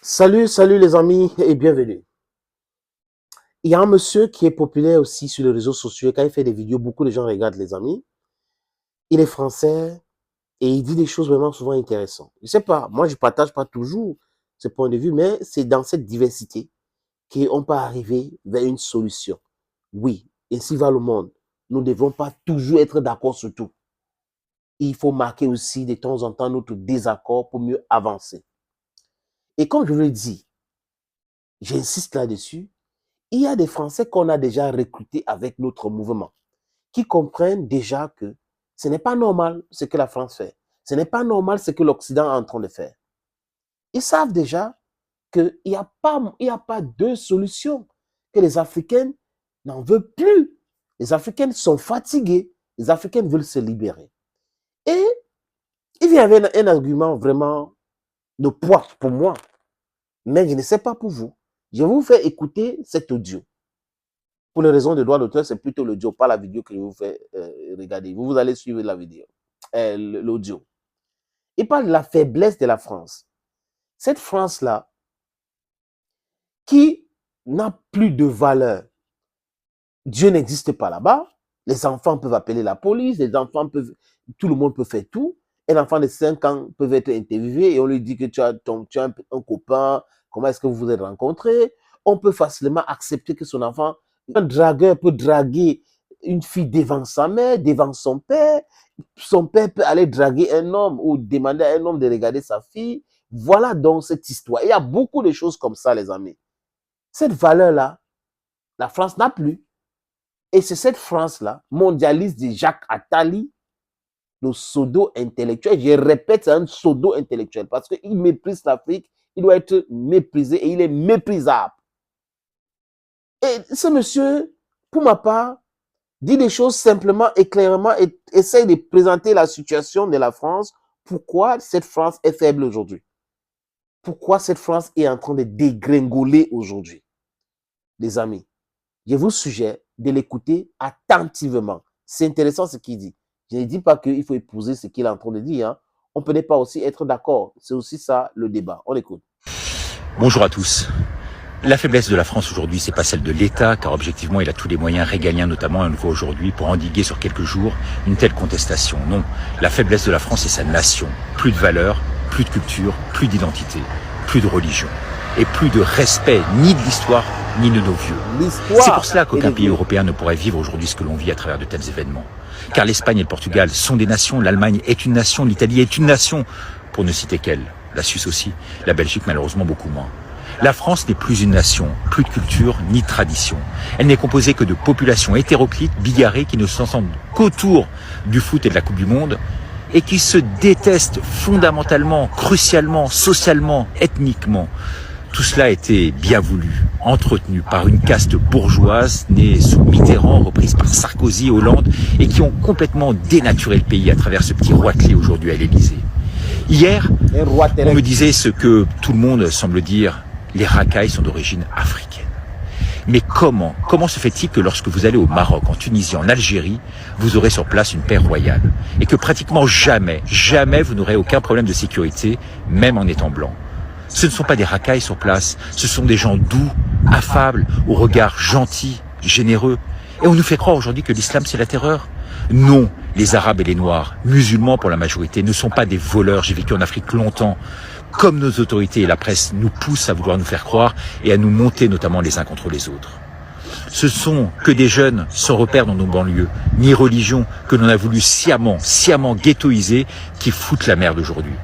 Salut les amis et bienvenue. Il y a un monsieur qui est populaire aussi sur les réseaux sociaux. Quand il fait des vidéos, beaucoup de gens regardent les amis. Il est français et il dit des choses vraiment souvent intéressantes. Je sais pas, moi je partage pas toujours ce point de vue, mais c'est dans cette diversité qu'on peut arriver vers une solution. Oui, ainsi va le monde. Nous ne devons pas toujours être d'accord sur tout. Il faut marquer aussi de temps en temps notre désaccord pour mieux avancer. Et comme je le dis, j'insiste là-dessus, il y a des Français qu'on a déjà recrutés avec notre mouvement, qui comprennent déjà que ce n'est pas normal ce que la France fait. Ce n'est pas normal ce que l'Occident est en train de faire. Ils savent déjà qu'il n'y a pas deux solutions, que les Africains n'en veulent plus. Les Africains sont fatigués. Les Africains veulent se libérer. Et il y avait un argument vraiment de poids pour moi, mais je ne sais pas pour vous. Je vais vous faire écouter cet audio. Pour les raisons de droit d'auteur, c'est plutôt l'audio, pas la vidéo que je vous fais regarder. Vous allez suivre la vidéo, l'audio. Il parle de la faiblesse de la France. Cette France-là, qui n'a plus de valeur. Dieu n'existe pas là-bas. Les enfants peuvent appeler la police, tout le monde peut faire tout. Un enfant de 5 ans peut être interviewé et on lui dit que tu as un copain, comment est-ce que vous vous êtes rencontrés. On peut facilement accepter que son enfant, un dragueur peut draguer une fille devant sa mère, devant son père. Son père peut aller draguer un homme ou demander à un homme de regarder sa fille. Voilà donc cette histoire. Il y a beaucoup de choses comme ça, les amis. Cette valeur-là, la France n'a plus. Et c'est cette France-là, mondialiste de Jacques Attali, le pseudo-intellectuel. Je répète, c'est un pseudo-intellectuel parce qu'il méprise l'Afrique, il doit être méprisé et il est méprisable. Et ce monsieur, pour ma part, dit des choses simplement et clairement et essaye de présenter la situation de la France. Pourquoi cette France est faible aujourd'hui? Pourquoi cette France est en train de dégringoler aujourd'hui? Les amis, je vous suggère de l'écouter attentivement. C'est intéressant ce qu'il dit. Je ne dis pas qu'il faut épouser ce qu'il est en train de dire. Hein. On peut pas aussi être d'accord. C'est aussi ça le débat. On écoute. Bonjour à tous. La faiblesse de la France aujourd'hui, c'est pas celle de l'État, car objectivement, il a tous les moyens régaliens, notamment à nouveau aujourd'hui, pour endiguer sur quelques jours une telle contestation. Non, la faiblesse de la France, c'est sa nation. Plus de valeurs, plus de culture, plus d'identité, plus de religion, et plus de respect ni de l'histoire, ni de nos vieux. C'est pour cela qu'aucun pays européen ne pourrait vivre aujourd'hui ce que l'on vit à travers de tels événements. Car l'Espagne et le Portugal sont des nations, l'Allemagne est une nation, l'Italie est une nation, pour ne citer qu'elle. La Suisse aussi, la Belgique malheureusement beaucoup moins. La France n'est plus une nation, plus de culture ni de tradition. Elle n'est composée que de populations hétéroclites, bigarrées, qui ne s'entendent qu'autour du foot et de la Coupe du Monde, et qui se détestent fondamentalement, crucialement, socialement, ethniquement. Tout cela a été bien voulu, entretenu par une caste bourgeoise née sous Mitterrand, reprise par Sarkozy, Hollande, et qui ont complètement dénaturé le pays à travers ce petit roitelet aujourd'hui à l'Élysée. Hier, on me disait ce que tout le monde semble dire, les racailles sont d'origine africaine. Mais comment se fait-il que lorsque vous allez au Maroc, en Tunisie, en Algérie, vous aurez sur place une paix royale et que pratiquement jamais vous n'aurez aucun problème de sécurité, même en étant blanc? Ce ne sont pas des racailles sur place, ce sont des gens doux, affables, au regard gentil, généreux. Et on nous fait croire aujourd'hui que l'islam c'est la terreur. Non, les Arabes et les Noirs, musulmans pour la majorité, ne sont pas des voleurs. J'ai vécu en Afrique longtemps. Comme nos autorités et la presse nous poussent à vouloir nous faire croire et à nous monter notamment les uns contre les autres. Ce sont que des jeunes sans repère dans nos banlieues, ni religion, que l'on a voulu sciemment ghettoiser, qui foutent la merde aujourd'hui.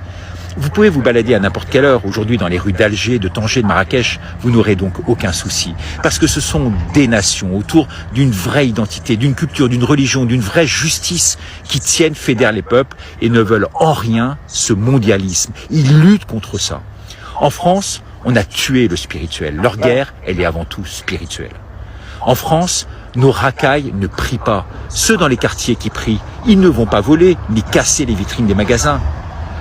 Vous pouvez vous balader à n'importe quelle heure aujourd'hui dans les rues d'Alger, de Tanger, de Marrakech, vous n'aurez donc aucun souci. Parce que ce sont des nations autour d'une vraie identité, d'une culture, d'une religion, d'une vraie justice qui tiennent, fédèrent les peuples et ne veulent en rien ce mondialisme. Ils luttent contre ça. En France, on a tué le spirituel. Leur guerre, elle est avant tout spirituelle. En France, nos racailles ne prient pas. Ceux dans les quartiers qui prient, ils ne vont pas voler ni casser les vitrines des magasins.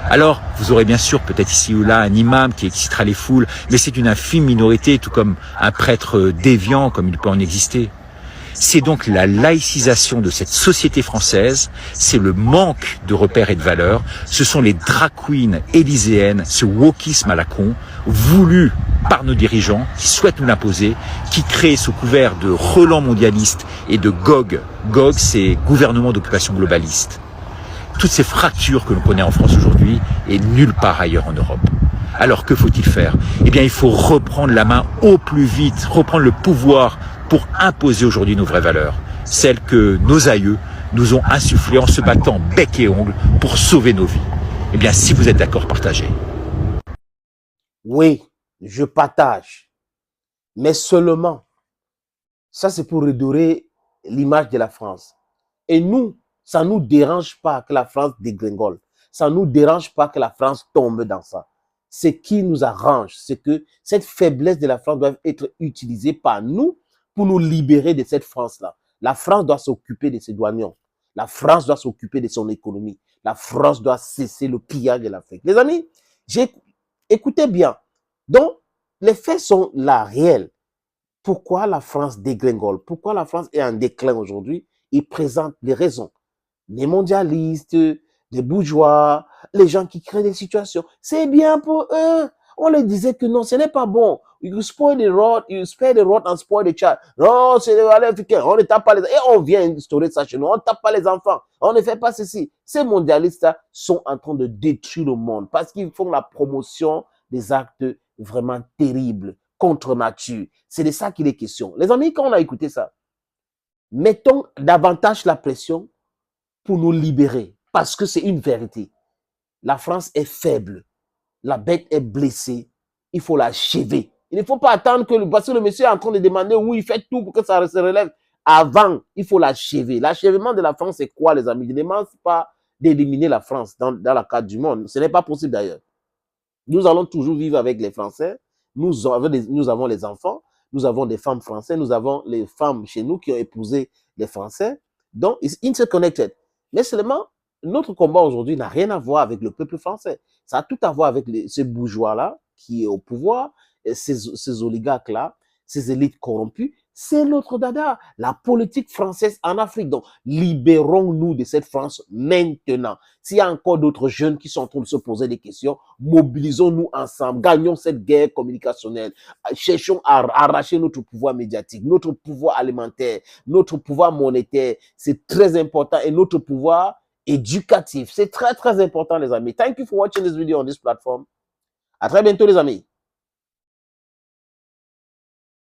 Alors, vous aurez bien sûr peut-être ici ou là un imam qui excitera les foules, mais c'est une infime minorité, tout comme un prêtre déviant comme il peut en exister. C'est donc la laïcisation de cette société française, c'est le manque de repères et de valeurs, ce sont les drag queens élyséennes, ce wokisme à la con, voulu par nos dirigeants, qui souhaitent nous l'imposer, qui créent sous couvert de relents mondialistes et de GOG. GOG, c'est gouvernement d'occupation globaliste. Toutes ces fractures que l'on connaît en France aujourd'hui et nulle part ailleurs en Europe. Alors que faut-il faire? Eh bien, il faut reprendre la main au plus vite, reprendre le pouvoir pour imposer aujourd'hui nos vraies valeurs, celles que nos aïeux nous ont insufflées en se battant bec et ongle pour sauver nos vies. Eh bien, si vous êtes d'accord, partagez. Oui, je partage. Mais seulement, ça c'est pour redorer l'image de la France. Et nous, ça ne nous dérange pas que la France dégringole. Ça ne nous dérange pas que la France tombe dans ça. Ce qui nous arrange, c'est que cette faiblesse de la France doit être utilisée par nous pour nous libérer de cette France-là. La France doit s'occuper de ses douaniers. La France doit s'occuper de son économie. La France doit cesser le pillage de l'Afrique. Les amis, écoutez bien. Donc, les faits sont là, réels. Pourquoi la France dégringole? Pourquoi la France est en déclin aujourd'hui? Ils présentent les raisons. Les mondialistes, les bourgeois, les gens qui créent des situations. C'est bien pour eux. On leur disait que non, ce n'est pas bon. You spoil the rod, you spare the rod and spoil the child. Non, c'est les valeurs africaines. On ne tape pas les enfants. Et on vient instaurer ça chez nous. On ne tape pas les enfants. On ne fait pas ceci. Ces mondialistes-là sont en train de détruire le monde parce qu'ils font la promotion des actes vraiment terribles contre nature. C'est de ça qu'il est question. Les amis, quand on a écouté ça, mettons davantage la pression pour nous libérer, parce que c'est une vérité. La France est faible, la bête est blessée, il faut l'achever. Il ne faut pas attendre parce que le monsieur est en train de demander où il fait tout pour que ça se relève. Avant, il faut l'achever. L'achèvement de la France, c'est quoi, les amis? Je ne demande pas d'éliminer la France dans la carte du monde. Ce n'est pas possible d'ailleurs. Nous allons toujours vivre avec les Français. Nous avons les enfants, nous avons des femmes françaises, nous avons les femmes chez nous qui ont épousé les Français. Donc, it's interconnected. Mais seulement, notre combat aujourd'hui n'a rien à voir avec le peuple français. Ça a tout à voir avec ces bourgeois-là qui est au pouvoir, ces oligarques-là, ces élites corrompues. C'est notre dada, la politique française en Afrique. Donc, libérons-nous de cette France maintenant. S'il y a encore d'autres jeunes qui sont en train de se poser des questions, mobilisons-nous ensemble, gagnons cette guerre communicationnelle, cherchons à arracher notre pouvoir médiatique, notre pouvoir alimentaire, notre pouvoir monétaire, c'est très important, et notre pouvoir éducatif, c'est très très important les amis. Thank you for watching this video on this platform. À très bientôt les amis.